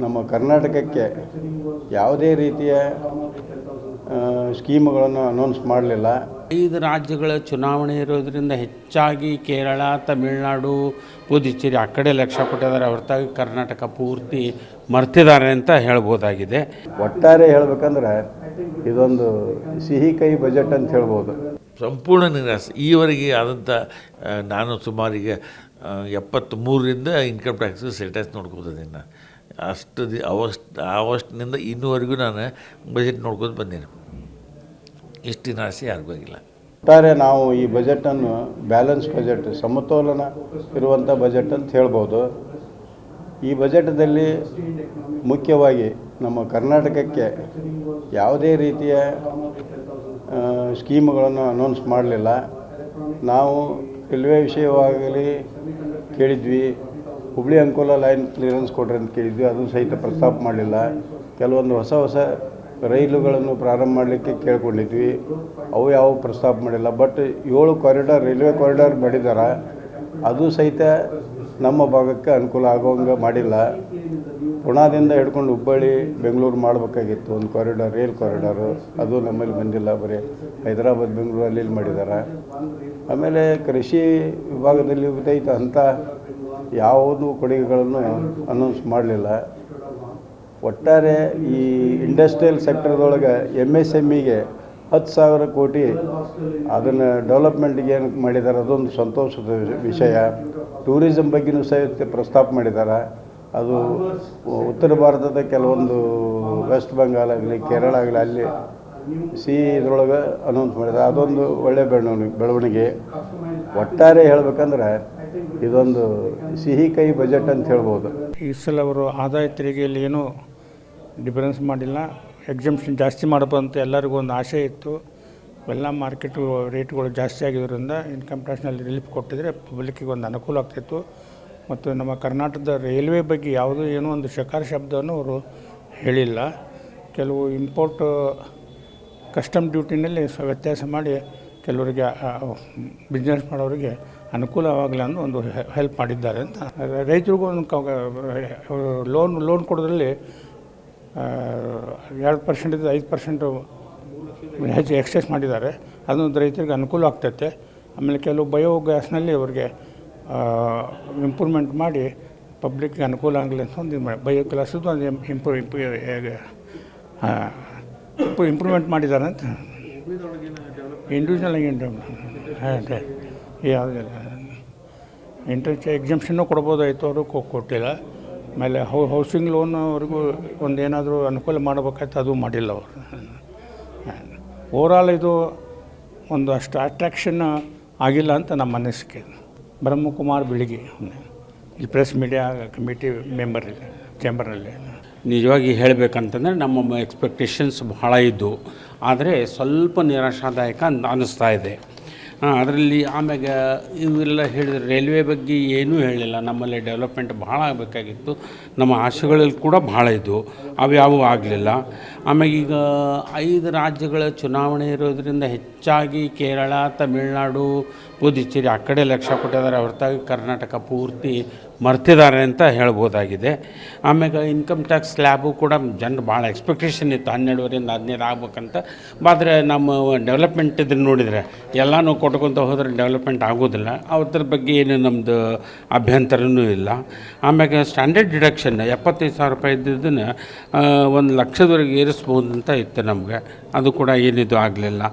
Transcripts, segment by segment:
ನಮ್ಮ ಕರ್ನಾಟಕಕ್ಕೆ ಯಾವುದೇ ರೀತಿಯ ಸ್ಕೀಮ್ಗಳನ್ನು ಅನೌನ್ಸ್ ಮಾಡಲಿಲ್ಲ. 5 ರಾಜ್ಯಗಳ ಚುನಾವಣೆ ಇರೋದರಿಂದ ಹೆಚ್ಚಾಗಿ ಕೇರಳ, ತಮಿಳುನಾಡು, ಪುದುಚೇರಿ ಆ ಕಡೆ ಲಕ್ಷ್ಯ ಕೊಟ್ಟಿದ್ದಾರೆ, ಹೊರತಾಗಿ ಕರ್ನಾಟಕ ಪೂರ್ತಿ ಮರ್ತಿದ್ದಾರೆ ಅಂತ ಹೇಳ್ಬೋದಾಗಿದೆ. ಒಟ್ಟಾರೆ ಹೇಳಬೇಕಂದ್ರೆ ಇದೊಂದು ಸಿಹಿ ಕೈ ಬಜೆಟ್ ಅಂತ ಹೇಳ್ಬೋದು. ಸಂಪೂರ್ಣ ನಿರಾಸೆ. ಈವರೆಗೆ ಆದಂಥ ನಾನು ಸುಮಾರಿಗೆ 73ರಿಂದ ಇನ್ಕಮ್ ಟ್ಯಾಕ್ಸ್ ಸೇಲ್ ಟ್ಯಾಕ್ಸ್ ನೋಡ್ಕೋತಿದ್ದೀನಿ. ಅಷ್ಟು ಅವಷ್ಟಿನಿಂದ ಇನ್ನೂವರೆಗೂ ನಾನು ಬಜೆಟ್ ನೋಡ್ಕೊಂಡು ಬಂದೇನೆ. ಇಷ್ಟು ನಿರಾಸೆ ಯಾರಿಗೂ ಆಗಿಲ್ಲ. ಒಟ್ಟಾರೆ ನಾವು ಈ ಬಜೆಟನ್ನು ಬ್ಯಾಲೆನ್ಸ್ ಬಜೆಟ್, ಸಮತೋಲನ ಇರುವಂಥ ಬಜೆಟ್ ಅಂತ ಹೇಳ್ಬೋದು. ಈ ಬಜೆಟ್ದಲ್ಲಿ ಮುಖ್ಯವಾಗಿ ನಮ್ಮ ಕರ್ನಾಟಕಕ್ಕೆ ಯಾವುದೇ ರೀತಿಯ ಸ್ಕೀಮ್ಗಳನ್ನು ಅನೌನ್ಸ್ ಮಾಡಲಿಲ್ಲ. ನಾವು ರೈಲ್ವೆ ವಿಷಯವಾಗಲಿ ಕೇಳಿದ್ವಿ, ಹುಬ್ಳಿ ಅಂಕೋಲ ಲೈನ್ ಕ್ಲಿಯರೆನ್ಸ್ ಕೊಡ್ರಿ ಅಂತ ಕೇಳಿದ್ವಿ, ಅದು ಸಹಿತ ಪ್ರಸ್ತಾಪ ಮಾಡಲಿಲ್ಲ. ಕೆಲವೊಂದು ಹೊಸ ರೈಲುಗಳನ್ನು ಪ್ರಾರಂಭ ಮಾಡಲಿಕ್ಕೆ ಕೇಳ್ಕೊಂಡಿದ್ವಿ, ಅವು ಯಾವ ಪ್ರಸ್ತಾಪ ಮಾಡಿಲ್ಲ. ಬಟ್ 7 ಕಾರಿಡಾರ್ ರೈಲ್ವೆ ಕಾರಿಡಾರ್ ಮಾಡಿದ್ದಾರೆ, ಅದು ಸಹಿತ ನಮ್ಮ ಭಾಗಕ್ಕೆ ಅನುಕೂಲ ಆಗೋಂಗೆ ಮಾಡಿಲ್ಲ. ಪುಣಾದಿಂದ ಹಿಡ್ಕೊಂಡು ಹುಬ್ಬಳ್ಳಿ ಬೆಂಗಳೂರು ಮಾಡಬೇಕಾಗಿತ್ತು ಒಂದು ಕಾರಿಡಾರ್, ರೈಲ್ ಕಾರಿಡಾರು, ಅದು ನಮ್ಮಲ್ಲಿ ಬಂದಿಲ್ಲ. ಬರೀ ಹೈದರಾಬಾದ್ ಬೆಂಗಳೂರು ಅಲ್ಲಿ ಮಾಡಿದ್ದಾರೆ. ಆಮೇಲೆ ಕೃಷಿ ವಿಭಾಗದಲ್ಲಿ ಸಹಿತ ಅಂಥ ಯಾವುದೂ ಕೊಡುಗೆಗಳನ್ನು ಅನೌನ್ಸ್ ಮಾಡಲಿಲ್ಲ. ಒಟ್ಟಾರೆ ಈ ಇಂಡಸ್ಟ್ರಿಯಲ್ ಸೆಕ್ಟರ್ದೊಳಗೆ MSMEಗೆ 10,000 ಕೋಟಿ ಅದನ್ನು ಡೆವಲಪ್ಮೆಂಟ್ಗೆ ಏನು ಮಾಡಿದ್ದಾರೆ, ಅದೊಂದು ಸಂತೋಷದ ವಿಷಯ. ಟೂರಿಸಂ ಬಗ್ಗೆಯೂ ಸಹಿತ ಪ್ರಸ್ತಾಪ ಮಾಡಿದ್ದಾರೆ. ಅದು ಉತ್ತರ ಭಾರತದ ಕೆಲವೊಂದು ವೆಸ್ಟ್ ಬೆಂಗಾಲ್ ಆಗಲಿ, ಕೇರಳ ಆಗಲಿ, ಅಲ್ಲಿ ಇದರೊಳಗೆ ಅನೌನ್ಸ್ ಮಾಡಿದ್ದಾರೆ. ಅದೊಂದು ಒಳ್ಳೆಯ ಬೆಳವಣಿಗೆ. ಒಟ್ಟಾರೆ ಹೇಳಬೇಕಂದ್ರೆ ಇದೊಂದು ಸಿಹಿ ಕೈ ಬಜೆಟ್ ಅಂತ ಹೇಳ್ಬೋದು. ಈ ಸಲ ಅವರು ಆದಾಯ ತೆರಿಗೆಯಲ್ಲಿ ಏನೂ ಡಿಫರೆನ್ಸ್ ಮಾಡಿಲ್ಲ. ಎಕ್ಸಂಪ್ಷನ್ ಜಾಸ್ತಿ ಮಾಡಬಂತ ಎಲ್ಲರಿಗೂ ಒಂದು ಆಸೆ ಇತ್ತು. ಎಲ್ಲ ಮಾರ್ಕೆಟು ರೇಟ್ಗಳು ಜಾಸ್ತಿ ಆಗಿದ್ದರಿಂದ ಇನ್ಕಮ್ ಟ್ಯಾಕ್ಸ್ನಲ್ಲಿ ರಿಲೀಫ್ ಕೊಟ್ಟಿದ್ರೆ ಪಬ್ಲಿಕ್ಕಿಗೆ ಒಂದು ಅನುಕೂಲ ಆಗ್ತಿತ್ತು. ಮತ್ತು ನಮ್ಮ ಕರ್ನಾಟಕದ ರೈಲ್ವೆ ಬಗ್ಗೆ ಯಾವುದೂ ಏನೋ ಒಂದು ಶಕಾರ ಶಬ್ದವನ್ನು ಅವರು ಹೇಳಿಲ್ಲ. ಕೆಲವು ಇಂಪೋರ್ಟ್ ಕಸ್ಟಮ್ ಡ್ಯೂಟಿನಲ್ಲಿ ವ್ಯತ್ಯಾಸ ಮಾಡಿ ಕೆಲವರಿಗೆ ಬಿಸ್ನೆಸ್ ಮಾಡೋರಿಗೆ ಅನುಕೂಲವಾಗಲಿ ಅನ್ನೋ ಒಂದು ಹೆಲ್ಪ್ ಮಾಡಿದ್ದಾರೆ ಅಂತ. ರೈತರಿಗೂ ಒಂದು ಲೋನ್ ಕೊಡೋದ್ರಲ್ಲಿ 2% 5% ಹೆಚ್ಚು ಎಕ್ಸೈಸ್ ಮಾಡಿದ್ದಾರೆ. ಅದೊಂದು ರೈತರಿಗೆ ಅನುಕೂಲ ಆಗ್ತೈತೆ. ಆಮೇಲೆ ಕೆಲವು ಬಯೋಗ್ಯಾಸ್ನಲ್ಲಿ ಅವ್ರಿಗೆ ಇಂಪ್ರೂವ್ಮೆಂಟ್ ಮಾಡಿ ಪಬ್ಲಿಕ್ಗೆ ಅನುಕೂಲ ಆಗಲಿ ಅಂತ ಒಂದು ಬಯೋಗ್ಯಾಸದ್ದು ಒಂದು ಇಂಪ್ರೂವ್ಮೆಂಟ್ ಮಾಡಿದ್ದಾರೆ ಅಂತ. ಇಂಡಿವಿಜುವಲ್ ಯಾವುದಿಲ್ಲ, ಎಕ್ಸಂಪ್ಷನ್ನು ಕೊಡ್ಬೋದಾಯಿತು, ಅವರು ಕೊಟ್ಟಿಲ್ಲ. ಆಮೇಲೆ ಹೌಸಿಂಗ್ ಲೋನ್ವರೆಗೂ ಒಂದೇನಾದರೂ ಅನುಕೂಲ ಮಾಡಬೇಕಾಯ್ತು, ಅದು ಮಾಡಿಲ್ಲ ಅವರು. ಓವರಾಲ್ ಇದು ಒಂದು ಅಷ್ಟು ಅಟ್ರಾಕ್ಷನ್ ಆಗಿಲ್ಲ ಅಂತ ನಮ್ಮ ಅನಿಸಿಕೆ. ಬ್ರಹ್ಮಕುಮಾರ್ ಬಿಳಿಗಿ, ಇಲ್ಲಿ ಪ್ರೆಸ್ ಮೀಡಿಯಾ ಕಮಿಟಿ ಮೆಂಬರ್ ಇದೆ ಚೇಂಬರ್ನಲ್ಲಿ. ನಿಜವಾಗಿ ಹೇಳಬೇಕಂತಂದರೆ ನಮ್ಮ ಎಕ್ಸ್ಪೆಕ್ಟೇಷನ್ಸ್ ಬಹಳ ಇದ್ದು, ಆದರೆ ಸ್ವಲ್ಪ ನಿರಾಶಾದಾಯಕ ಅನ್ನಿಸ್ತಾ ಇದೆ. ಅದರಲ್ಲಿ ಆಮ್ಯಾಗ ಇವೆಲ್ಲ ಹೇಳಿದರೆ ರೈಲ್ವೆ ಬಗ್ಗೆ ಏನೂ ಹೇಳಿಲ್ಲ. ನಮ್ಮಲ್ಲಿ ಡೆವಲಪ್ಮೆಂಟ್ ಭಾಳ ಆಗಬೇಕಾಗಿತ್ತು, ನಮ್ಮ ಆಶೆಗಳಲ್ಲಿ ಕೂಡ ಭಾಳ ಇದ್ದವು, ಅವ್ಯಾವೂ ಆಗಲಿಲ್ಲ. ಆಮ್ಯಾಗ ಈಗ 5 ರಾಜ್ಯಗಳ ಚುನಾವಣೆ ಇರೋದರಿಂದ ಹೆಚ್ಚಾಗಿ ಕೇರಳ, ತಮಿಳುನಾಡು, ಪುದುಚೇರಿ ಆ ಕಡೆ ಲಕ್ಷ್ಯ ಕೊಟ್ಟಿದ್ದಾರೆ, ಹೊರತಾಗಿ ಕರ್ನಾಟಕ ಪೂರ್ತಿ ಮರ್ತಿದ್ದಾರೆ ಅಂತ ಹೇಳ್ಬೋದಾಗಿದೆ. ಆಮ್ಯಾಗ ಇನ್ಕಮ್ ಟ್ಯಾಕ್ಸ್ ಸ್ಲ್ಯಾಬು ಕೂಡ ಜನರು ಭಾಳ ಎಕ್ಸ್ಪೆಕ್ಟೇಷನ್ ಇತ್ತು, 12ರಿಂದ 15 ಆಗ್ಬೇಕಂತ. ಆದರೆ ನಮ್ಮ ಡೆವಲಪ್ಮೆಂಟ್ ಇದನ್ನು ನೋಡಿದರೆ ಎಲ್ಲನೂ ಕೊಟ್ಕೊತ ಹೋದ್ರೆ ಡೆವಲಪ್ಮೆಂಟ್ ಆಗೋದಿಲ್ಲ. ಅದ್ರ ಬಗ್ಗೆ ಏನು ನಮ್ಮದು ಅಭ್ಯಂತರನೂ ಇಲ್ಲ. ಆಮ್ಯಾಗ ಸ್ಟ್ಯಾಂಡರ್ಡ್ ಡಿಡಕ್ಷನ್ 75,000 ರೂಪಾಯಿ ಇದ್ದಿದ್ದನ್ನು 1 ಲಕ್ಷದವರೆಗೆ ಏರಿಸ್ಬೋದು ಅಂತ ಇತ್ತು ನಮಗೆ, ಅದು ಕೂಡ ಏನಿದು ಆಗಲಿಲ್ಲ.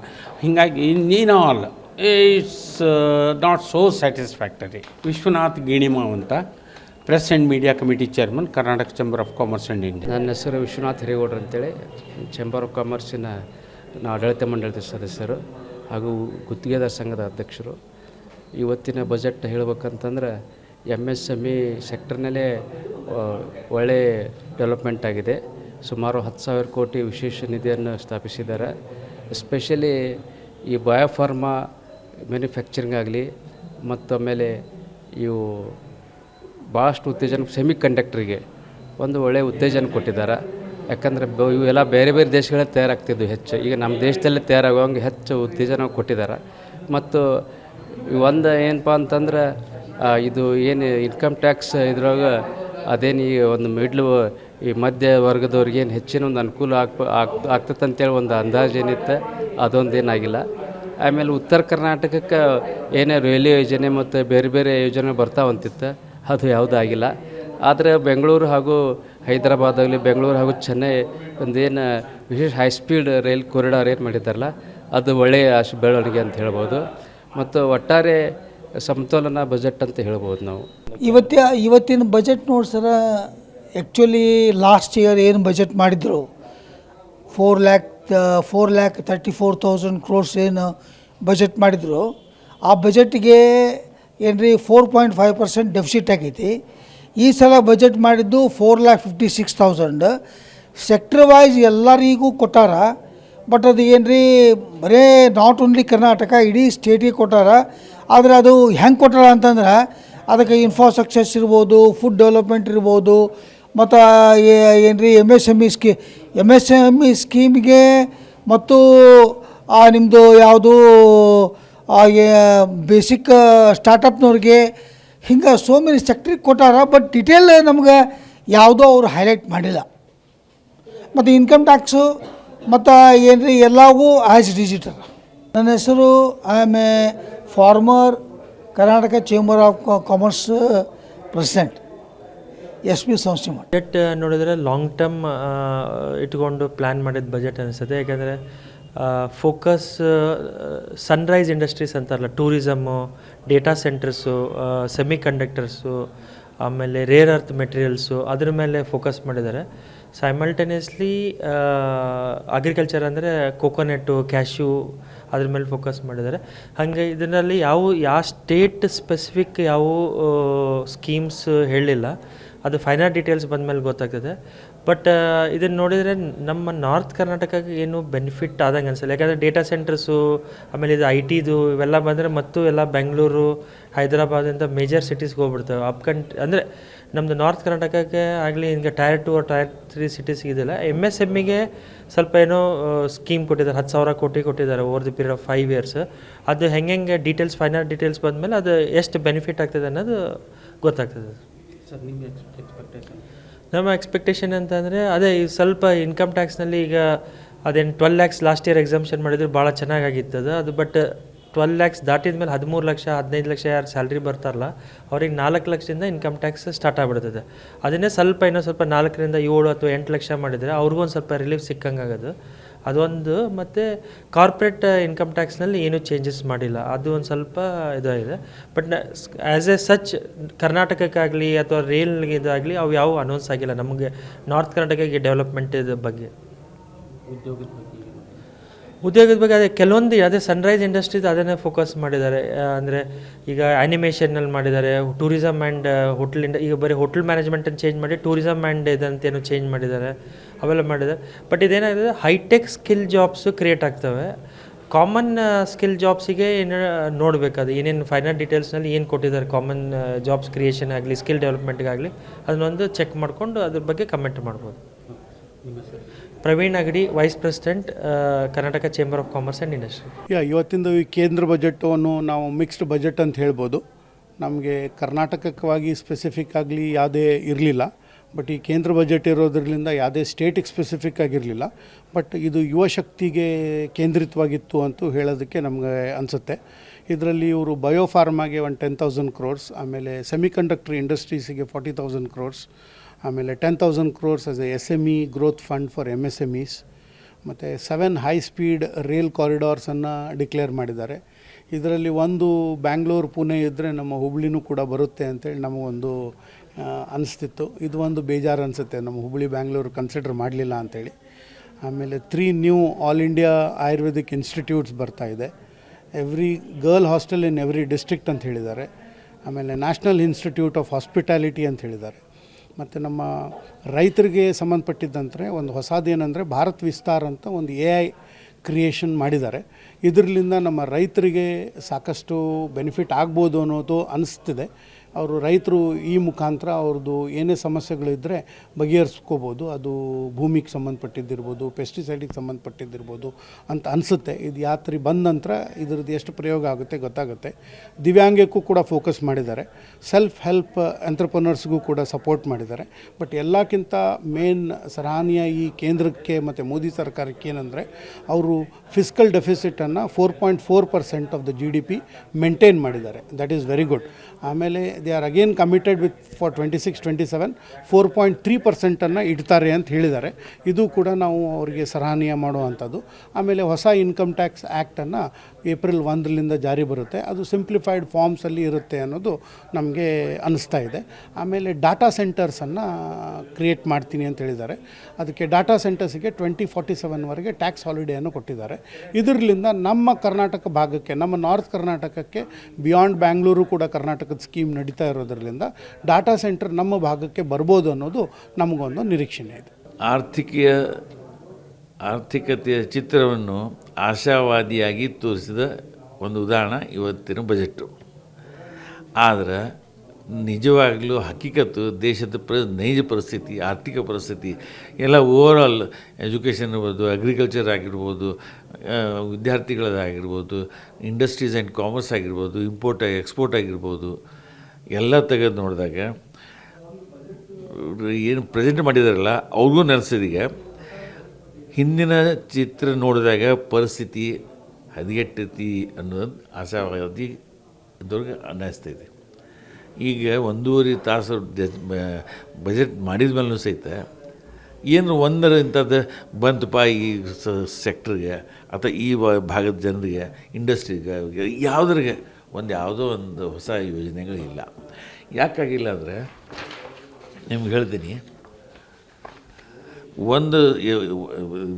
ಹೀಗಾಗಿ in all it's not so satisfactory. Vishwanath Ginimav ಅಂತ, press and media committee chairman, Karnataka chamber of commerce and India. ನನ್ನ ಹೆಸರು ವಿಶ್ವನಾಥ್ ಹಿರೇಗೌಡ್ರು ಅಂತೇಳಿ, ಚೇಂಬರ್ ಆಫ್ ಕಾಮರ್ಸಿನ ಆಡಳಿತ ಮಂಡಳಿದ ಸದಸ್ಯರು ಹಾಗೂ ಗುತ್ತಿಗೆದಾರ ಸಂಘದ ಅಧ್ಯಕ್ಷರು. ಇವತ್ತಿನ ಬಜೆಟ್ ಹೇಳಬೇಕಂತಂದ್ರೆ MSME ಸೆಕ್ಟರ್ನಲ್ಲೇ ಒಳ್ಳೆಯ ಡೆವಲಪ್ಮೆಂಟ್ ಆಗಿದೆ. ಸುಮಾರು 10,000 ಕೋಟಿ ವಿಶೇಷ ನಿಧಿಯನ್ನು ಸ್ಥಾಪಿಸಿದ್ದಾರೆ. ಎಸ್ಪೆಷಲಿ ಈ ಬಯೋಫಾರ್ಮಾ ಮ್ಯಾನುಫ್ಯಾಕ್ಚರಿಂಗ್ ಆಗಲಿ, ಮತ್ತು ಆಮೇಲೆ ಇವು ಭಾಳಷ್ಟು ಉತ್ತೇಜನ ಸೆಮಿ ಕಂಡಕ್ಟ್ರಿಗೆ ಒಂದು ಒಳ್ಳೆಯ ಉತ್ತೇಜನ ಕೊಟ್ಟಿದ್ದಾರೆ. ಯಾಕಂದರೆ ಇವೆಲ್ಲ ಬೇರೆ ಬೇರೆ ದೇಶಗಳೇ ತಯಾರಾಗ್ತಿದ್ವು ಹೆಚ್ಚು, ಈಗ ನಮ್ಮ ದೇಶದಲ್ಲೇ ತಯಾರಾಗುವಂಗೆ ಹೆಚ್ಚು ಉತ್ತೇಜನ ಕೊಟ್ಟಿದ್ದಾರೆ. ಮತ್ತು ಒಂದು ಏನಪ್ಪ ಅಂತಂದ್ರೆ ಇದು ಏನು ಇನ್ಕಮ್ ಟ್ಯಾಕ್ಸ್ ಇದ್ರೊಳಗೆ ಅದೇನು ಈ ಒಂದು ಈ ಮಧ್ಯ ವರ್ಗದವ್ರಿಗೆ ಏನು ಹೆಚ್ಚಿನ ಒಂದು ಅನುಕೂಲ ಆಗ್ತದೆ ಅಂತೇಳಿ ಒಂದು ಅಂದಾಜು ಏನಿತ್ತು ಅದೊಂದು ಏನಾಗಿಲ್ಲ. ಆಮೇಲೆ ಉತ್ತರ ಕರ್ನಾಟಕಕ್ಕೆ ಏನೇ ರೈಲ್ವೆ ಯೋಜನೆ ಮತ್ತು ಬೇರೆ ಬೇರೆ ಯೋಜನೆ ಬರ್ತಾವಂತಿತ್ತು, ಅದು ಯಾವುದೂ ಆಗಿಲ್ಲ. ಆದರೆ ಬೆಂಗಳೂರು ಹಾಗೂ ಹೈದರಾಬಾದಾಗಲಿ ಬೆಂಗಳೂರು ಹಾಗೂ ಚೆನ್ನೈ ಒಂದೇನು ವಿಶೇಷ ಹೈ ಸ್ಪೀಡ್ ರೈಲ್ ಕಾರಿಡಾರ್ ಏನು ಮಾಡಿದ್ದಾರಲ್ಲ, ಅದು ಒಳ್ಳೆಯ ಬೆಳವಣಿಗೆ ಅಂತ ಹೇಳ್ಬೋದು. ಮತ್ತು ಒಟ್ಟಾರೆ ಸಮತೋಲನ ಬಜೆಟ್ ಅಂತ ಹೇಳ್ಬೋದು ನಾವು. ಇವತ್ತಿನ ಬಜೆಟ್ ನೋಡಿ ಸರ, ಆ್ಯಕ್ಚುಲಿ ಲಾಸ್ಟ್ ಇಯರ್ ಏನು ಬಜೆಟ್ ಮಾಡಿದ್ರು 4,34,000 crores ಏನು ಬಜೆಟ್ ಮಾಡಿದ್ರು, ಆ ಬಜೆಟ್ಗೆ ಏನು ರೀ 4.5% ಡೆಫಿಸಿಟ್ ಆಗೈತಿ. ಈ ಸಲ ಬಜೆಟ್ ಮಾಡಿದ್ದು 4,56,000. ಸೆಕ್ಟರ್ ವೈಸ್ ಎಲ್ಲರಿಗೂ ಕೊಟ್ಟಾರ. ಬಟ್ ಅದು ಏನು ರೀ ಬರೇ ನಾಟ್ ಓನ್ಲಿ ಕರ್ನಾಟಕ, ಇಡೀ ಸ್ಟೇಟಿಗೆ ಕೊಟ್ಟಾರ. ಆದರೆ ಅದು ಹೆಂಗೆ ಕೊಟ್ಟಾರ ಅಂತಂದ್ರೆ ಅದಕ್ಕೆ ಇನ್ಫ್ರಾಸ್ಟ್ರಕ್ಚರ್ಸ್ ಇರ್ಬೋದು, ಫುಡ್ ಡೆವಲಪ್ಮೆಂಟ್ ಇರ್ಬೋದು, ಮತ್ತು ಏನು ರೀ MSME ಸ್ಕೀಮ್ಗೆ ಮತ್ತು ನಿಮ್ಮದು ಯಾವುದು ಬೇಸಿಕ್ ಸ್ಟಾರ್ಟಪ್ನವ್ರಿಗೆ ಹಿಂಗೆ ಸೋ ಮೆನಿ ಸೆಕ್ಟ್ರಿಗೆ ಕೊಟ್ಟಾರ. ಬಟ್ ಡಿಟೇಲ್ ನಮ್ಗೆ ಯಾವುದೋ ಅವರು ಹೈಲೈಟ್ ಮಾಡಿಲ್ಲ. ಮತ್ತು ಇನ್ಕಮ್ ಟ್ಯಾಕ್ಸು ಮತ್ತು ಏನು ರೀ ಎಲ್ಲವೂ ಆ್ಯಸ್ ಡಿಜಿಟಲ್. ನನ್ನ ಹೆಸರು I am A farmer Karnataka chamber of commerce president, SP ಸಂಸ್ಥೆ ಮಾಡಿ. ಬಜೆಟ್ ನೋಡಿದರೆ ಲಾಂಗ್ ಟರ್ಮ್ ಇಟ್ಕೊಂಡು ಪ್ಲ್ಯಾನ್ ಮಾಡಿದ ಬಜೆಟ್ ಅನಿಸುತ್ತೆ. ಯಾಕೆಂದರೆ ಫೋಕಸ್ ಸನ್ರೈಸ್ ಇಂಡಸ್ಟ್ರೀಸ್ ಅಂತಾರಲ್ಲ, tourism, data centres, semi conductors, ಆಮೇಲೆ ರೇರ್ ಅರ್ತ್ ಮೆಟೀರಿಯಲ್ಸು, ಅದ್ರ ಮೇಲೆ ಫೋಕಸ್ ಮಾಡಿದ್ದಾರೆ. ಸೈಮಲ್ಟೇನಿಯಸ್ಲಿ ಅಗ್ರಿಕಲ್ಚರ್ ಅಂದರೆ ಕೊಕೊನೆಟ್ಟು, ಕ್ಯಾಶ್ಯೂ, ಅದ್ರ ಮೇಲೆ ಫೋಕಸ್ ಮಾಡಿದ್ದಾರೆ. ಹಾಗೆ ಇದರಲ್ಲಿ ಯಾವ ಸ್ಟೇಟ್ ಸ್ಪೆಸಿಫಿಕ್ ಯಾವ ಸ್ಕೀಮ್ಸ್ ಹೇಳಲಿಲ್ಲ, ಅದು ಫೈನಲ್ ಡೀಟೇಲ್ಸ್ ಬಂದ ಮೇಲೆ ಗೊತ್ತಾಗ್ತದೆ. ಬಟ್ ಇದನ್ನು ನೋಡಿದರೆ ನಮ್ಮ ನಾರ್ತ್ ಕರ್ನಾಟಕಕ್ಕೆ ಏನು ಬೆನಿಫಿಟ್ ಆದಂಗೆ ಅನಿಸಲ್ಲ. ಯಾಕಂದರೆ ಡೇಟಾ ಸೆಂಟರ್ಸು, ಆಮೇಲೆ ಇದು IT ಇವೆಲ್ಲ ಬಂದರೆ ಮತ್ತು ಎಲ್ಲ ಬೆಂಗಳೂರು, ಹೈದರಾಬಾದ್ ಮೇಜರ್ ಸಿಟೀಸ್ಗೆ ಹೋಗ್ಬಿಡ್ತವೆ. ಅಂದರೆ ನಮ್ಮದು ನಾರ್ತ್ ಕರ್ನಾಟಕಕ್ಕೆ ಆಗಲಿ ಹಿಂಗೆ Tier 2 or Tier 3 ಸಿಟೀಸ್ಗೆ ಇದೆಲ್ಲ. MSMEಗೆ ಸ್ವಲ್ಪ ಏನೋ ಸ್ಕೀಮ್ ಕೊಟ್ಟಿದ್ದಾರೆ, 10,000 ಕೋಟಿ ಕೊಟ್ಟಿದ್ದಾರೆ over the period of 5 years. ಅದು ಹೆಂಗೆ ಡೀಟೇಲ್ಸ್ ಫೈನಲ್ ಡೀಟೇಲ್ಸ್ ಬಂದಮೇಲೆ ಅದು ಎಷ್ಟು ಬೆನಿಫಿಟ್ ಆಗ್ತದೆ ಅನ್ನೋದು ಗೊತ್ತಾಗ್ತದೆ. ಸರ್ ನಿಮ್ಮ ಎಕ್ಸ್ಪೆಕ್ಟೇಷನ್? ನಮ್ಮ ಎಕ್ಸ್ಪೆಕ್ಟೇಷನ್ ಅಂತಂದರೆ ಅದೇ ಸ್ವಲ್ಪ ಇನ್ಕಮ್ ಟ್ಯಾಕ್ಸ್ನಲ್ಲಿ ಈಗ ಅದೇನು 12 lakhs ಲಾಸ್ಟ್ ಇಯರ್ ಎಕ್ಸಾಮ್ಷನ್ ಮಾಡಿದ್ರು ಭಾಳ ಚೆನ್ನಾಗಾಗಿತ್ತದು. ಅದು ಬಟ್ 12 lakhs ದಾಟಿದ ಮೇಲೆ 13 ಲಕ್ಷ 15 ಲಕ್ಷ ಯಾರು ಸ್ಯಾಲ್ರಿ ಬರ್ತಾರಲ್ಲ ಅವ್ರಿಗೆ 4 ಲಕ್ಷದಿಂದ ಇನ್ಕಮ್ ಟ್ಯಾಕ್ಸ್ ಸ್ಟಾರ್ಟ್ ಆಗಿಬಿಡ್ತದೆ. ಅದನ್ನೇ ಇನ್ನೂ ಸ್ವಲ್ಪ 4ರಿಂದ 7 ಅಥವಾ 8 ಲಕ್ಷ ಮಾಡಿದರೆ ಅವ್ರಿಗೂ ಒಂದು ಸ್ವಲ್ಪ ರಿಲೀಫ್ ಸಿಕ್ಕಂಗೆ ಆಗೋದು ಅದೊಂದು. ಮತ್ತು ಕಾರ್ಪೊರೇಟ್ ಇನ್ಕಮ್ ಟ್ಯಾಕ್ಸ್ನಲ್ಲಿ ಏನೂ ಚೇಂಜಸ್ ಮಾಡಿಲ್ಲ, ಅದು ಒಂದು ಸ್ವಲ್ಪ ಇದಾಗಿದೆ. ಬಟ್ ಆ್ಯಸ್ ಎ ಸಚ್ ಕರ್ನಾಟಕಕ್ಕಾಗಲಿ ಅಥವಾ ರೈಲ್ಗೆ ಇದಾಗಲಿ ಅವು ಯಾವ ಅನೌನ್ಸ್ ಆಗಿಲ್ಲ ನಮಗೆ ನಾರ್ತ್ ಕರ್ನಾಟಕಕ್ಕೆ ಡೆವಲಪ್ಮೆಂಟ್ ಬಗ್ಗೆ. ಉದ್ಯೋಗದ ಬಗ್ಗೆ ಅದೇ ಕೆಲವೊಂದು ಅದೇ ಸನ್ರೈಸ್ ಇಂಡಸ್ಟ್ರೀಸ್ ಅದನ್ನೇ ಫೋಕಸ್ ಮಾಡಿದ್ದಾರೆ. ಅಂದರೆ ಈಗ ಆ್ಯನಿಮೇಷನಲ್ಲಿ ಮಾಡಿದ್ದಾರೆ, ಟೂರಿಸಮ್ ಆ್ಯಂಡ್ ಹೋಟೆಲ್ ಈಗ ಬರೀ ಹೋಟೆಲ್ ಮ್ಯಾನೇಜ್ಮೆಂಟನ್ನು ಚೇಂಜ್ ಮಾಡಿ ಟೂರಿಸಮ್ ಆ್ಯಂಡ್ ಇದಂತೇನು ಚೇಂಜ್ ಮಾಡಿದ್ದಾರೆ, ಅವೆಲ್ಲ ಮಾಡಿದ್ದಾರೆ. ಬಟ್ ಇದೇನಾಗಿದೆ, ಹೈಟೆಕ್ ಸ್ಕಿಲ್ ಜಾಬ್ಸು ಕ್ರಿಯೇಟ್ ಆಗ್ತವೆ. ಕಾಮನ್ ಸ್ಕಿಲ್ ಜಾಬ್ಸಿಗೆ ಏನು ನೋಡಬೇಕದು ಏನೇನು ಫೈನಲ್ ಡೀಟೇಲ್ಸ್ನಲ್ಲಿ ಏನು ಕೊಟ್ಟಿದ್ದಾರೆ ಕಾಮನ್ ಜಾಬ್ಸ್ ಕ್ರಿಯೇಷನ್ ಆಗಲಿ ಸ್ಕಿಲ್ ಡೆವಲಪ್ಮೆಂಟ್ಗಾಗಲಿ ಅದನ್ನೊಂದು ಚೆಕ್ ಮಾಡಿಕೊಂಡು ಅದ್ರ ಬಗ್ಗೆ ಕಮೆಂಟ್ ಮಾಡ್ಬೋದು. Praveen Agadi, vice president, Karnataka chamber of commerce and industry. ಇವತ್ತಿಂದು ಈ ಕೇಂದ್ರ ಬಜೆಟನ್ನು ನಾವು ಮಿಕ್ಸ್ಡ್ ಬಜೆಟ್ ಅಂತ ಹೇಳ್ಬೋದು. ನಮಗೆ ಕರ್ನಾಟಕಕ್ಕಾಗಿ ಸ್ಪೆಸಿಫಿಕ್ ಆಗಲಿ ಯಾವುದೇ ಇರಲಿಲ್ಲ. ಬಟ್ ಈ ಕೇಂದ್ರ ಬಜೆಟ್ ಇರೋದ್ರಿಂದ ಯಾವುದೇ ಸ್ಟೇಟಿಗೆ ಸ್ಪೆಸಿಫಿಕ್ ಆಗಿರಲಿಲ್ಲ. ಬಟ್ ಇದು ಯುವ ಶಕ್ತಿಗೆ ಕೇಂದ್ರಿತವಾಗಿತ್ತು ಅಂತೂ ಹೇಳೋದಕ್ಕೆ ನಮಗೆ ಅನಿಸುತ್ತೆ. ಇದರಲ್ಲಿ ಇವರು ಬಯೋಫಾರ್ಮಾಗೆ ಒಂದು 10,000 crores, ಆಮೇಲೆ ಸೆಮಿಕಂಡಕ್ಟರ್ ಇಂಡಸ್ಟ್ರೀಸಿಗೆ 40,000 crores, ಆಮೇಲೆ 10,000 crores as A SME growth fund for MSMEs, ಮತ್ತು 7 ಹೈ ಸ್ಪೀಡ್ ರೈಲ್ ಕಾರಿಡಾರ್ಸನ್ನು ಡಿಕ್ಲೇರ್ ಮಾಡಿದ್ದಾರೆ. ಇದರಲ್ಲಿ ಒಂದು ಬ್ಯಾಂಗ್ಳೂರು ಪುಣೆ ಇದ್ದರೆ ನಮ್ಮ ಹುಬ್ಳಿನೂ ಕೂಡ ಬರುತ್ತೆ ಅಂತೇಳಿ ನಮಗೊಂದು ಅನಿಸ್ತಿತ್ತು. ಇದು ಒಂದು ಬೇಜಾರು ಅನಿಸುತ್ತೆ, ನಮ್ಮ ಹುಬ್ಳಿ ಬ್ಯಾಂಗ್ಳೂರು ಕನ್ಸಿಡರ್ ಮಾಡಲಿಲ್ಲ ಅಂಥೇಳಿ. ಆಮೇಲೆ 3 new all India Ayurvedic institutes ಬರ್ತಾಯಿದೆ. Every girl hostel in every district ಅಂತ ಹೇಳಿದ್ದಾರೆ. ಆಮೇಲೆ ನ್ಯಾಷನಲ್ ಇನ್ಸ್ಟಿಟ್ಯೂಟ್ ಆಫ್ ಹಾಸ್ಪಿಟಾಲಿಟಿ ಅಂತ ಹೇಳಿದ್ದಾರೆ. ಮತ್ತು ನಮ್ಮ ರೈತರಿಗೆ ಸಂಬಂಧಪಟ್ಟಿದ್ದಂತೆ ಒಂದು ಹೊಸದೇನೆಂದರೆ ಭಾರತ್ ವಿಸ್ತಾರ್ ಅಂತ ಒಂದು AI ಕ್ರಿಯೇಷನ್ ಮಾಡಿದ್ದಾರೆ. ಇದರಿಂದ ನಮ್ಮ ರೈತರಿಗೆ ಸಾಕಷ್ಟು ಬೆನಿಫಿಟ್ ಆಗ್ಬೋದು ಅನ್ನೋದು ಅನಿಸ್ತಿದೆ. ಅವರು ರೈತರು ಈ ಮುಖಾಂತರ ಅವ್ರದ್ದು ಏನೇ ಸಮಸ್ಯೆಗಳಿದ್ದರೆ ಬಗೆಹರಿಸ್ಕೋಬೋದು. ಅದು ಭೂಮಿಗೆ ಸಂಬಂಧಪಟ್ಟಿದ್ದಿರ್ಬೋದು, ಪೆಸ್ಟಿಸೈಡಿಗೆ ಸಂಬಂಧಪಟ್ಟಿದ್ದಿರ್ಬೋದು ಅಂತ ಅನಿಸುತ್ತೆ. ಇದು ಯಾತ್ರೆ ಬಂದ ನಂತರ ಇದ್ರದ್ದು ಎಷ್ಟು ಪ್ರಯೋಗ ಆಗುತ್ತೆ ಗೊತ್ತಾಗುತ್ತೆ. ದಿವ್ಯಾಂಗಕ್ಕೂ ಕೂಡ ಫೋಕಸ್ ಮಾಡಿದ್ದಾರೆ, ಸೆಲ್ಫ್ ಹೆಲ್ಪ್ ಎಂಟ್ರಪ್ರನರ್ಸ್ಗೂ ಕೂಡ ಸಪೋರ್ಟ್ ಮಾಡಿದ್ದಾರೆ. ಬಟ್ ಎಲ್ಲಕ್ಕಿಂತ ಮೇನ್ ಸರಾಹನೀಯ ಈ ಕೇಂದ್ರಕ್ಕೆ ಮತ್ತು ಮೋದಿ ಸರ್ಕಾರಕ್ಕೆ ಏನಂದರೆ ಅವರು ಫಿಸ್ಕಲ್ ಡೆಫಿಸಿಟನ್ನು 4.4% ಆಫ್ ದ GDP ಮೇಂಟೈನ್ ಮಾಡಿದ್ದಾರೆ. That is very good. ಆಮೇಲೆ they are again committed with for 26-27 4.3% ಇಡ್ತಾರೆ ಅಂತ ಹೇಳಿದ್ದಾರೆ. ಇದು ಕೂಡ ನಾವು ಅವರಿಗೆ ಸರಾಹನೀಯ ಮಾಡುವಂಥದ್ದು. ಆಮೇಲೆ ಹೊಸ ಇನ್ಕಮ್ ಟ್ಯಾಕ್ಸ್ ಆ್ಯಕ್ಟನ್ನು ಏಪ್ರಿಲ್ 1ರಿಂದ ಜಾರಿ ಬರುತ್ತೆ. ಅದು ಸಿಂಪ್ಲಿಫೈಡ್ ಫಾರ್ಮ್ಸಲ್ಲಿ ಇರುತ್ತೆ ಅನ್ನೋದು ನಮಗೆ ಅನ್ನಿಸ್ತಾ ಇದೆ. ಆಮೇಲೆ ಡಾಟಾ ಸೆಂಟರ್ಸನ್ನು ಕ್ರಿಯೇಟ್ ಮಾಡ್ತೀನಿ ಅಂತ ಹೇಳಿದ್ದಾರೆ. ಅದಕ್ಕೆ ಡಾಟಾ ಸೆಂಟರ್ಸಿಗೆ 2047ವರೆಗೆ ಟ್ಯಾಕ್ಸ್ ಹಾಲಿಡೇಯನ್ನು ಕೊಟ್ಟಿದ್ದಾರೆ. ಇದರಿಂದ ನಮ್ಮ ಕರ್ನಾಟಕ ಭಾಗಕ್ಕೆ, ನಮ್ಮ ನಾರ್ತ್ ಕರ್ನಾಟಕಕ್ಕೆ ಬಿಯಾಂಡ್ ಬ್ಯಾಂಗ್ಳೂರು ಕೂಡ ಕರ್ನಾಟಕದ ಸ್ಕೀಮ್ ನಡೀತಾ ಇರೋದ್ರಿಂದ ಡಾಟಾ ಸೆಂಟರ್ ನಮ್ಮ ಭಾಗಕ್ಕೆ ಬರ್ಬೋದು ಅನ್ನೋದು ನಮಗೊಂದು ನಿರೀಕ್ಷಣೆ ಇದೆ. ಆರ್ಥಿಕತೆಯ ಚಿತ್ರವನ್ನು ಆಶಾವಾದಿಯಾಗಿ ತೋರಿಸಿದ ಒಂದು ಉದಾಹರಣೆ ಇವತ್ತಿನ ಬಜೆಟ್ಟು. ಆದರೆ ನಿಜವಾಗಲೂ ಹಕ್ಕಿಕತ್ತು ದೇಶದ ನೈಜ ಪರಿಸ್ಥಿತಿ, ಆರ್ಥಿಕ ಪರಿಸ್ಥಿತಿ ಎಲ್ಲ ಓವರಾಲ್ ಎಜುಕೇಷನ್ ಇರ್ಬೋದು, ಅಗ್ರಿಕಲ್ಚರ್ ಆಗಿರ್ಬೋದು, ವಿದ್ಯಾರ್ಥಿಗಳದಾಗಿರ್ಬೋದು, ಇಂಡಸ್ಟ್ರೀಸ್ ಆ್ಯಂಡ್ ಕಾಮರ್ಸ್ ಆಗಿರ್ಬೋದು, ಇಂಪೋರ್ಟ್ ಎಕ್ಸ್ಪೋರ್ಟ್ ಆಗಿರ್ಬೋದು, ಎಲ್ಲ ತೆಗೆದು ನೋಡಿದಾಗ ಏನು ಪ್ರೆಸೆಂಟ್ ಮಾಡಿದಾರಲ್ಲ ಅವ್ರಿಗೂ ನೆನೆಸಿದೀಗ ಹಿಂದಿನ ಚಿತ್ರ ನೋಡಿದಾಗ ಪರಿಸ್ಥಿತಿ ಹದಗೆಟ್ಟೈತಿ ಅನ್ನೋದು ಆಶಾವಾದಿ ಇದ್ದವ್ರಿಗೆ ಅನ್ನಿಸ್ತಾಯಿದೆ. ಈಗ 1.5 ತಾಸು ಬಜೆಟ್ ಮಾಡಿದ ಮೇಲೂ ಸಹಿತ ಏನು ಒಂದರ ಇಂಥದ್ದು ಬಂತಪ್ಪ ಈ ಸೆಕ್ಟ್ರಿಗೆ ಅಥವಾ ಈ ಭಾಗದ ಜನರಿಗೆ, ಇಂಡಸ್ಟ್ರಿಗೆ, ಯಾವುದ್ರಿಗೆ ಯಾವುದೋ ಒಂದು ಹೊಸ ಯೋಜನೆಗಳಿಲ್ಲ. ಯಾಕಾಗಿಲ್ಲ ಅಂದರೆ ನಿಮ್ಗೆ ಹೇಳ್ತೀನಿ, ಒಂದು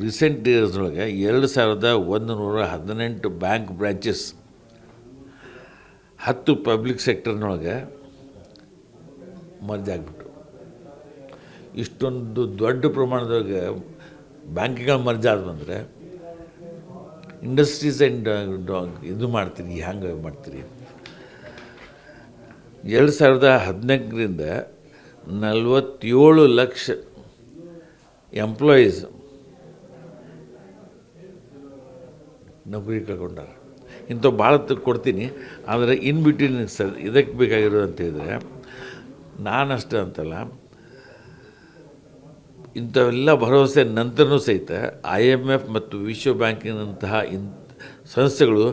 ರೀಸೆಂಟ್ ಇಯರ್ಸ್ನೊಳಗೆ 2118 ಬ್ಯಾಂಕ್ ಬ್ರಾಂಚಸ್ 10 ಪಬ್ಲಿಕ್ ಸೆಕ್ಟರ್ನೊಳಗೆ ಮರ್ಜ್ ಆಗಿಬಿಟ್ರು. ಇಷ್ಟೊಂದು ದೊಡ್ಡ ಪ್ರಮಾಣದೊಳಗೆ ಬ್ಯಾಂಕ್ಗಳು ಮರ್ಜ್ ಆದ ಬಂದರೆ ಇಂಡಸ್ಟ್ರೀಸ್ ಆ್ಯಂಡ್ ಇದು ಮಾಡ್ತೀರಿ, ಹ್ಯಾಂಗೆ ಮಾಡ್ತೀರಿ? 2014ರಿಂದ 47 ಲಕ್ಷ ಎಂಪ್ಲಾಯೀಸ್ ನೌಕರಿ ಕಳ್ಕೊಂಡಾರೆ. ಇಂಥವು ಭಾಳ ಕೊಡ್ತೀನಿ. ಆದರೆ ಇನ್ ಬಿಟ್ವೀನ್ ಇದಕ್ಕೆ ಬೇಕಾಗಿರೋದು ಅಂತ ಹೇಳಿದರೆ, ನಾನಷ್ಟೇ ಅಂತಲ್ಲ, ಇಂಥವೆಲ್ಲ ಭರವಸೆ ನಂತರನೂ ಸಹಿತ IMF ಮತ್ತು ವಿಶ್ವ ಬ್ಯಾಂಕಿನಂತಹ ಸಂಸ್ಥೆಗಳು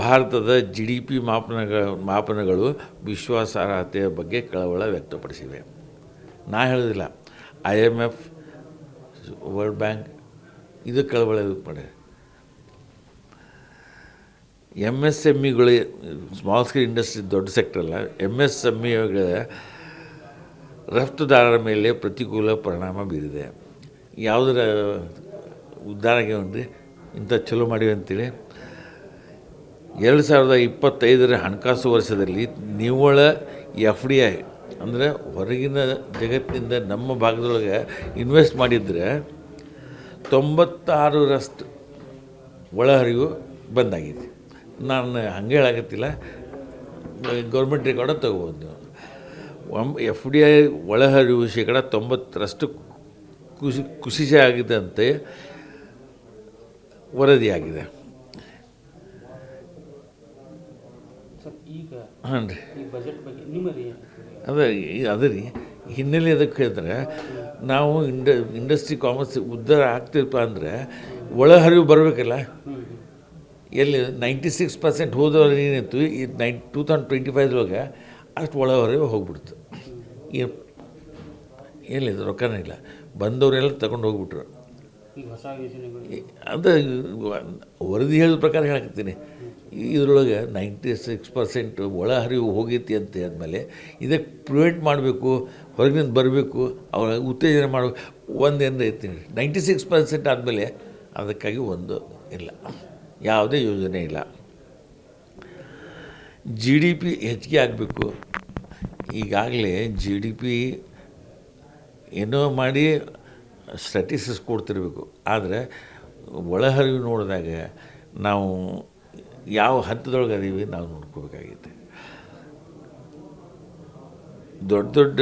ಭಾರತದ GDP ಮಾಪನಗಳು ವಿಶ್ವಾಸಾರ್ಹತೆಯ ಬಗ್ಗೆ ಕಳವಳ ವ್ಯಕ್ತಪಡಿಸಿವೆ. ನಾ ಹೇಳೋದಿಲ್ಲ, IMF, ವರ್ಲ್ಡ್ ಬ್ಯಾಂಕ್ ಇದು ಕಳವಳ ಮಾಡಿ. MSMEಗಳು, ಸ್ಮಾಲ್ ಸ್ಕೇಲ್ ಇಂಡಸ್ಟ್ರಿ ದೊಡ್ಡ ಸೆಕ್ಟರ್ ಅಲ್ಲ, MSMEಗಳ ರಫ್ತುದಾರರ ಮೇಲೆ ಪ್ರತಿಕೂಲ ಪರಿಣಾಮ ಬೀರಿದೆ. ಯಾವುದರ ಉದಾಹರಣೆಗೆ ಅಂದರೆ ಇಂಥ ಚಲೋ ಮಾಡಿವೆ ಅಂತೇಳಿ 2025ರ ಹಣಕಾಸು ವರ್ಷದಲ್ಲಿ ನಿವ್ವಳ FDI ಅಂದರೆ ಹೊರಗಿನ ಜಗತ್ತಿನಿಂದ ನಮ್ಮ ಭಾಗದೊಳಗೆ ಇನ್ವೆಸ್ಟ್ ಮಾಡಿದರೆ 96% ಒಳಹರಿವು ಬಂದಾಗಿದೆ. ನಾನು ಹಂಗೆ ಹೇಳಾಕತ್ತಿಲ್ಲ, ಗೌರ್ಮೆಂಟ್ ರೆಕಾರ್ಡ ತೊಗೋಬೋದು ನೀವು. FDI ಒಳಹರಿವು 90% ಕುಸಿತ ಆಗಿದೆ ಅಂತೆ ವರದಿಯಾಗಿದೆ. ಹಾಂ ರೀ, ಅದೇ ರೀ ಹಿನ್ನೆಲೆ ಅದಕ್ಕೆ ಹೇಳಿದ್ರೆ, ನಾವು ಇಂಡಸ್ಟ್ರಿ ಕಾಮರ್ಸ್ ಉದ್ಧಾರ ಆಗ್ತಿರಪ್ಪ ಅಂದರೆ ಒಳಹರಿವು ಬರಬೇಕಲ್ಲ. ಎಲ್ಲಿ 96% ಹೋದವ್ರು ಏನಿತ್ತು, ಈ 2025 ಅಷ್ಟು ಒಳಹರಿವು ಹೋಗ್ಬಿಡ್ತು. ಎಲ್ಲಿದೆ ರೊಕ್ಕನೇ ಇಲ್ಲ, ಬಂದವರೆಲ್ಲ ತಗೊಂಡು ಹೋಗ್ಬಿಟ್ರು. ಅದು ವರದಿ ಹೇಳಿದ ಪ್ರಕಾರ ಹೇಳಕತ್ತೀನಿ. ಇದರೊಳಗೆ 96% ಒಳಹರಿವು ಹೋಗೈತಿ ಅಂತ ಆದಮೇಲೆ ಇದಕ್ಕೆ ಪ್ರಿವೆಂಟ್ ಮಾಡಬೇಕು, ಹೊರಗಿನಿಂದ ಬರಬೇಕು, ಅವ್ರ ಉತ್ತೇಜನ ಮಾಡಬೇಕು. ಒಂದೇನು ಐತಿ 96% ಆದಮೇಲೆ ಅದಕ್ಕಾಗಿ ಒಂದು ಇಲ್ಲ, ಯಾವುದೇ ಯೋಜನೆ ಇಲ್ಲ. GDP ಹೆಚ್ಚಿಗೆ ಆಗಬೇಕು. ಈಗಾಗಲೇ GDP ಏನೋ ಮಾಡಿ ಸ್ಟ್ಯಾಟಿಸ್ಟಿಕ್ಸ್ ಕೊಡ್ತಿರ್ಬೇಕು. ಆದರೆ ಒಳಹರಿವು ನೋಡಿದಾಗ ನಾವು ಯಾವ ಹಂತದೊಳಗೆ ಅದೀವಿ ನಾವು ನೋಡ್ಕೋಬೇಕಾಗೈತೆ. ದೊಡ್ಡ ದೊಡ್ಡ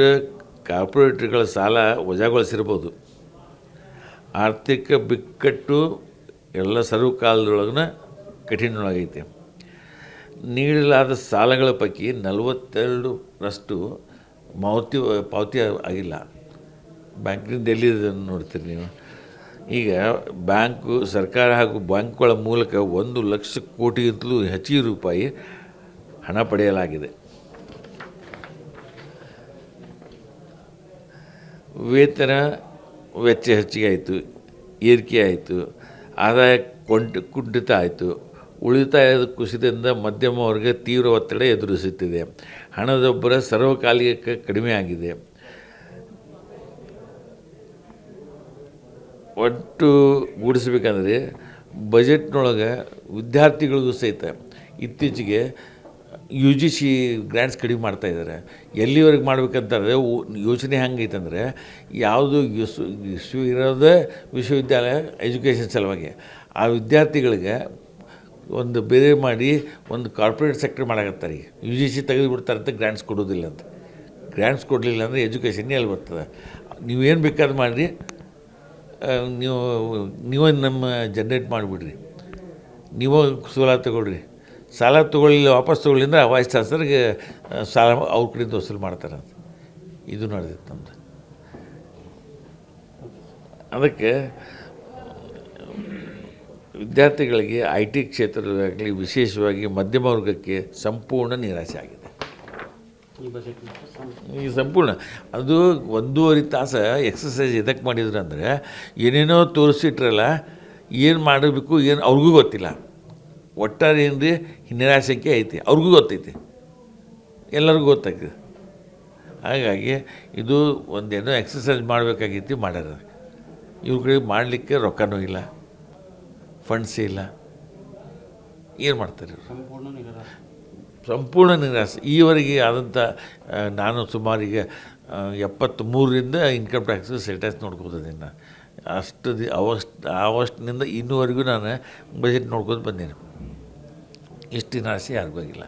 ಕಾರ್ಪೊರೇಟ್ಗಳ ಸಾಲ ವಜಾಗೊಳಿಸಿರ್ಬೋದು. ಆರ್ಥಿಕ ಬಿಕ್ಕಟ್ಟು ಎಲ್ಲ ಸರ್ವಕಾಲದೊಳಗಿನ ಕಠಿಣವಾಗೈತೆ. ನೀಡಲಾದ ಸಾಲಗಳ ಪೈಕಿ 42% ಪಾವತಿ ಆಗಿಲ್ಲ. ಬ್ಯಾಂಕಿನಿಂದ ಎಲ್ಲಿದೆ ನೋಡ್ತೀರಿ ನೀವು. ಈಗ ಬ್ಯಾಂಕು, ಸರ್ಕಾರ ಹಾಗೂ ಬ್ಯಾಂಕ್ಗಳ ಮೂಲಕ 1 ಲಕ್ಷ ಕೋಟಿಗಿಂತಲೂ ಹೆಚ್ಚಿಗೆ ರೂಪಾಯಿ ಹಣ ಪಡೆಯಲಾಗಿದೆ. ವೇತನ ವೆಚ್ಚ ಹೆಚ್ಚಿಗೆ ಆಯಿತು, ಏರಿಕೆ ಆಯಿತು, ಆದಾಯ ಕುಂಠಿತ ಆಯಿತು. ಉಳಿತಾಯದ ಕುಸಿತದಿಂದ ಮಧ್ಯಮ ವರ್ಗ ತೀವ್ರ ಒತ್ತಡ ಎದುರಿಸುತ್ತಿದೆ. ಹಣದೊಬ್ಬರ ಸರ್ವಕಾಲಿಕ ಕಡಿಮೆ ಆಗಿದೆ. ಒಟ್ಟು ಗೂಡಿಸಬೇಕಂದ್ರೆ ಬಜೆಟ್ನೊಳಗೆ ವಿದ್ಯಾರ್ಥಿಗಳಿಗೂ ಸಹಿತ ಇತ್ತೀಚೆಗೆ UGC ಗ್ರ್ಯಾಂಟ್ಸ್ ಕಡಿಮೆ ಮಾಡ್ತಾಯಿದ್ದಾರೆ. ಎಲ್ಲಿವರೆಗೆ ಮಾಡ್ಬೇಕಂತಂದರೆ ಯೋಚನೆ ಹೆಂಗೈತಂದರೆ, ಯಾವುದು ಇರೋದೇ ವಿಶ್ವವಿದ್ಯಾಲಯ ಎಜುಕೇಷನ್ ಸಲುವಾಗಿ ಆ ವಿದ್ಯಾರ್ಥಿಗಳಿಗೆ ಒಂದು ಬೇರೆ ಮಾಡಿ ಒಂದು ಕಾರ್ಪೊರೇಟ್ ಸೆಕ್ಟರ್ ಮಾಡಾಕತ್ತಾರೆ. UGC ತೆಗೆದು ಬಿಡ್ತಾರೆ ಅಂತ ಗ್ರ್ಯಾಂಟ್ಸ್ ಕೊಡೋದಿಲ್ಲ ಅಂತ. ಗ್ರ್ಯಾಂಟ್ಸ್ ಕೊಡಲಿಲ್ಲ ಅಂದರೆ ಎಜುಕೇಷನ್ನೇ ಎಲ್ಲಿ ಬರ್ತದೆ. ನೀವೇನು ಬೇಕಾದ್ರೆ ಮಾಡಿರಿ, ನೀವೇ ನಮ್ಮ ಜನ್ರೇಟ್ ಮಾಡಿಬಿಡ್ರಿ, ನೀವೇ ಸಾಲ ತೊಗೊಳ್ರಿ. ಸಾಲ ತೊಗೊಳ್ಳಿಲ್ಲ, ವಾಪಸ್ ತೊಗೊಳ್ಳಿ ಅಂದರೆ ವೈಸ್ ಚಾನ್ಸಲರ್ಗೆ ಸಾಲ ಅವ್ರ ಕಡೆಯಿಂದ ವಸೂಲು ಮಾಡ್ತಾರಂತ. ಇದು ನಡೆದಿತ್ತು ನಮ್ದು. ಅದಕ್ಕೆ ವಿದ್ಯಾರ್ಥಿಗಳಿಗೆ IT ಕ್ಷೇತ್ರದಾಗಲಿ ವಿಶೇಷವಾಗಿ ಮಧ್ಯಮ ವರ್ಗಕ್ಕೆ ಸಂಪೂರ್ಣ ನಿರಾಸೆ ಆಗಿದೆ. ಈ ಸಂಪೂರ್ಣ ಅದು 1.5 ತಾಸು ಎಕ್ಸಸೈಸ್ ಎದಕ್ಕೆ ಮಾಡಿದ್ರು ಅಂದರೆ, ಏನೇನೋ ತೋರಿಸಿಟ್ರಲ್ಲ, ಏನು ಮಾಡಬೇಕು ಏನು ಅವ್ರಿಗೂ ಗೊತ್ತಿಲ್ಲ. ಒಟ್ಟಾರೆ ಏನು ರೀ ನಿರಾಸೆಗೆ ಐತಿ, ಅವ್ರಿಗೂ ಗೊತ್ತೈತಿ, ಎಲ್ಲರಿಗೂ ಗೊತ್ತಾಗ್ತದೆ. ಹಾಗಾಗಿ ಇದು ಒಂದೇನೋ ಎಕ್ಸಸೈಸ್ ಮಾಡಬೇಕಾಗಿತ್ತು, ಮಾಡ್ಯಾರ. ಇವ್ರ ಕಡೆ ಮಾಡಲಿಕ್ಕೆ ರೊಕ್ಕನೂ ಇಲ್ಲ, ಫಂಡ್ಸೇ ಇಲ್ಲ, ಏನು ಮಾಡ್ತಾರೆ ಇವರು? ಸಂಪೂರ್ಣ ನಿರಾಸೆ. ಈವರೆಗೆ ಆದಂಥ ನಾನು ಸುಮಾರಿಗೆ 73ರಿಂದ ಇನ್ಕಮ್ ಟ್ಯಾಕ್ಸ್ ಸೇಲ್ ಟ್ಯಾಕ್ಸ್ ನೋಡ್ಕೋತಿದ್ದೀನಿ. ಅವಷ್ಟಿನಿಂದ ಇನ್ನೂವರೆಗೂ ನಾನು ಬಜೆಟ್ ನೋಡ್ಕೊಂಡು ಬಂದೇನೆ. ಇಷ್ಟು ನಿರಾಸೆ ಯಾರಿಗೂ ಆಗಿಲ್ಲ.